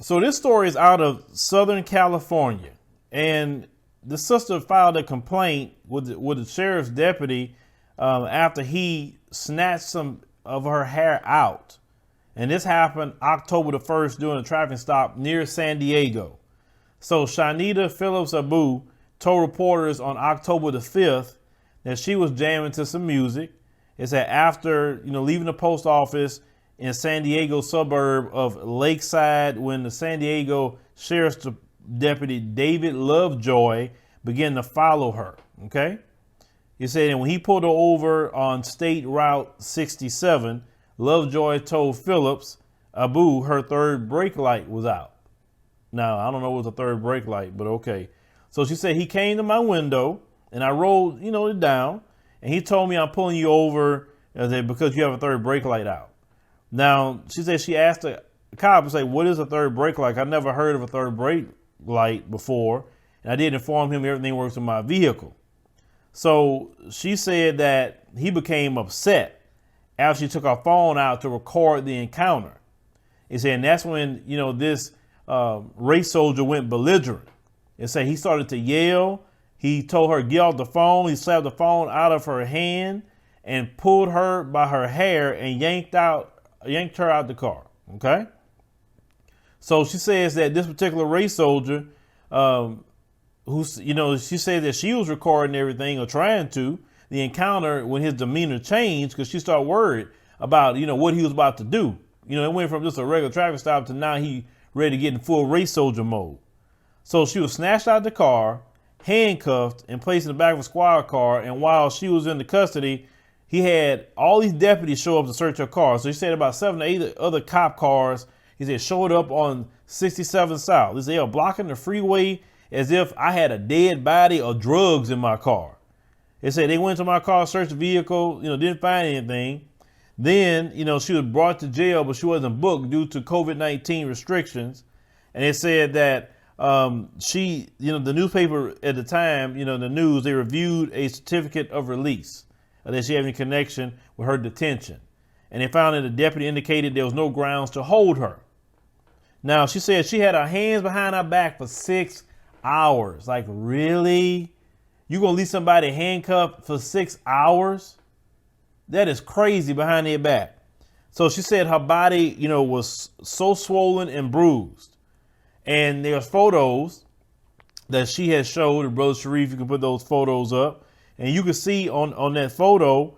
So this story is out of Southern California, and the sister filed a complaint with the sheriff's deputy after he snatched some of her hair out. And this happened October the 1st during a traffic stop near San Diego. So Shanita Phillips Abu told reporters on October the 5th that she was jamming to some music. It said after leaving the post office in San Diego suburb of Lakeside when the San Diego Sheriff's Deputy David Lovejoy began to follow her. Okay. He said, and when he pulled her over on State Route 67, Lovejoy told Phillips Abu her third brake light was out. Now, I don't know what was the third brake light, but okay. So she said he came to my window and I rolled, it down, and he told me I'm pulling you over because you have a third brake light out. Now, she said she asked the cop and say, what is a third brake light? I never heard of a third brake light before. And I did inform him everything works in my vehicle. So she said that he became upset after she took her phone out to record the encounter. He said, and that's when, this race soldier went belligerent. It said he started to yell. He told her, get off the phone. He slapped the phone out of her hand and pulled her by her hair and yanked her out the car. Okay. So she says that this particular race soldier, she said that she was recording everything or trying to the encounter when his demeanor changed because she started worried about, what he was about to do. It went from just a regular traffic stop to now he ready to get in full race soldier mode. So she was snatched out of the car, handcuffed, and placed in the back of a squad car. And while she was in the custody, he had all these deputies show up to search her car. So he said about 7 to 8 other cop cars, he said, showed up on 67 South. He said they were blocking the freeway as if I had a dead body or drugs in my car. They said they went to my car, searched the vehicle, didn't find anything. Then, she was brought to jail, but she wasn't booked due to COVID-19 restrictions. And they said that the newspaper at the time, the news, they reviewed a certificate of release that she had any connection with her detention. And they found that the deputy indicated there was no grounds to hold her. Now, she said she had her hands behind her back for 6 hours. Like, really? You gonna leave somebody handcuffed for 6 hours? That is crazy behind their back. So she said her body, was so swollen and bruised. And there's photos that she has showed, and Brother Sharif, you can put those photos up. And you can see on that photo,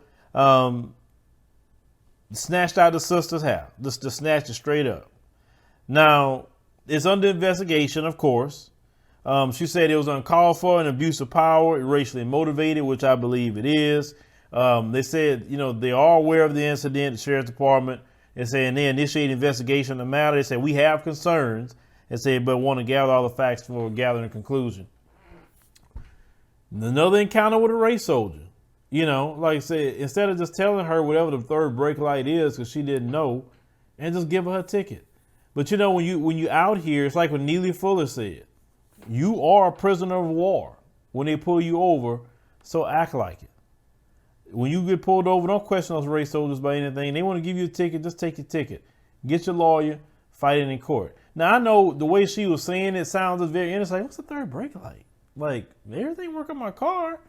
snatched out the sister's hair. Just snatched it straight up. Now, it's under investigation, of course. She said it was uncalled for, an abuse of power, racially motivated, which I believe it is. They said, they are aware of the incident, the sheriff's department. They said they initiated investigation on the matter. They said we have concerns. They said, but want to gather all the facts for gathering a conclusion. Another encounter with a race soldier. Like I said, instead of just telling her whatever the third brake light is because she didn't know, and just give her a ticket. But when you out here, it's like what Neely Fuller said. You are a prisoner of war when they pull you over, so act like it. When you get pulled over, don't question those race soldiers by anything. They want to give you a ticket, just take your ticket. Get your lawyer, fight it in court. Now, I know the way she was saying it sounds very innocent. Like, what's the third brake light? Like, everything work on my car?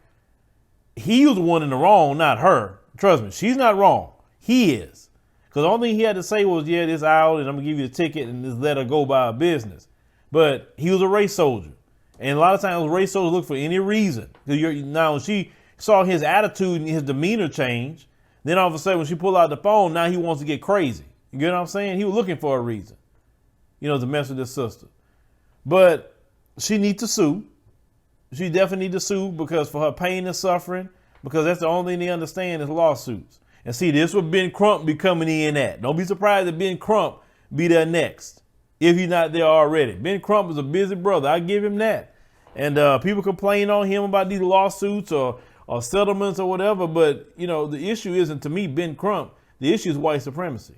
He was the one in the wrong, not her. Trust me, she's not wrong. He is. Because the only thing he had to say was, yeah, this out, and I'm going to give you a ticket and just let her go by her business. But he was a race soldier. And a lot of times race soldiers look for any reason. Now, she saw his attitude and his demeanor change. Then all of a sudden, when she pulled out the phone, now he wants to get crazy. You get what I'm saying? He was looking for a reason, to mess with his sister. But she needs to sue. She definitely needs to sue because for her pain and suffering, because that's the only thing they understand is lawsuits. And see, this what Ben Crump be coming in at. Don't be surprised that Ben Crump be there next, if he's not there already. Ben Crump is a busy brother. I give him that. And people complain on him about these lawsuits or settlements or whatever. But, the issue isn't, to me, Ben Crump. The issue is white supremacy.